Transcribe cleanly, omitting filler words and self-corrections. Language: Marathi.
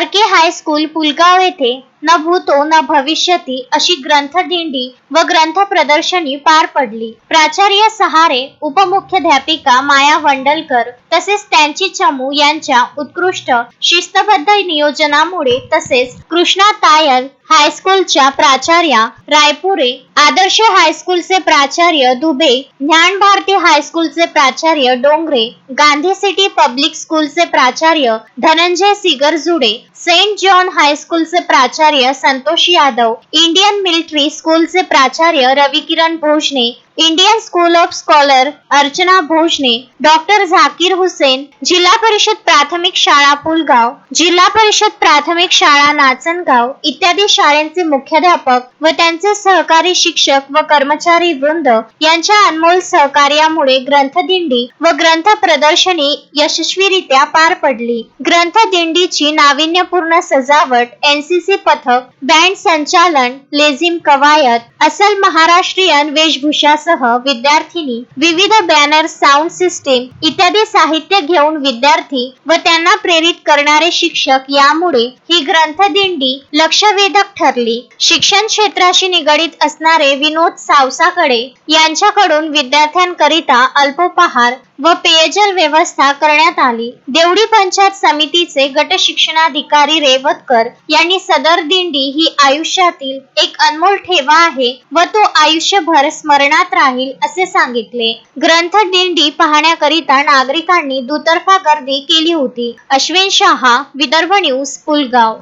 RK हायस्कूल पुलगाव येथे न भूतो न भविष्यती अशी ग्रंथदिंडी व ग्रंथ प्रदर्शनी पार पडली. प्राचार्य सहारे, उपमुख्याध्यापिका माया वंडलकर तसेच त्यांची चमू यांच्या उत्कृष्ट शिस्तबद्ध नियोजनामुळे तसेच कृष्णा तायल हायस्कूलच्या प्राचार्या रायपुरे, आदर्श हायस्कूलचे प्राचार्य दुबे, ज्ञान भारती हायस्कूलचे प्राचार्य डोंगरे, गांधी सिटी पब्लिक स्कूलचे प्राचार्य धनंजय सिगरजुडे, सेंट जॉन हायस्कूलचे प्राचार्य संतोष यादव, इंडियन मिलिटरी स्कूलचे प्राचार्य Ravikiran Bhojane, Indian school of scholar Archana Bhojane, doctor Zakir Husain, Zilla Parishad प्राथमिक शाळा पुलगाव, जिल्हा परिषद प्राथमिक शाळा नाचनगाव इत्यादी शाळांचे मुख्याध्यापक व त्यांचे सहकारी शिक्षक व कर्मचारी वृंद यांच्या अनमोल सहकार्यामुळे ग्रंथदिंडी व ग्रंथ प्रदर्शनी यशस्वीरित्या पार पडली. ग्रंथदिंडीची नाविन्यपूर्ण सजावट, NCC पथक, बँड संचालन, लेझिम कवायत, अस्सल महाराष्ट्रीयन वेशभूषासह विद्यार्थिनी, विविध बॅनर, साऊंड सिस्टीम इत्यादी साहित्य घेऊन विद्यार्थी व त्यांना प्रेरित करणारे शिक्षक यामुळे ही ग्रंथदिंडी लक्षवेधक ठरली. शिक्षण क्षेत्राशी निगडित असणारे विनोद सावसाकडे यांच्याकडून विद्यार्थ्यांकरिता अल्पोपहार व पेयजल व्यवस्था करण्यात आली. देवडी पंचायत समितीचे गट शिक्षणाधिकारी रेवतकर यांनी सदर दिंडी ही आयुष्यातील एक अनमोल ठेवा आहे व तो आयुष्यभर स्मरणात राहील असे सांगितले. ग्रंथदिंडी पाहण्याकरिता नागरिकांनी दुतर्फा गर्दी केली होती. अश्विन शहा, विदर्भ न्यूज, पुलगाव.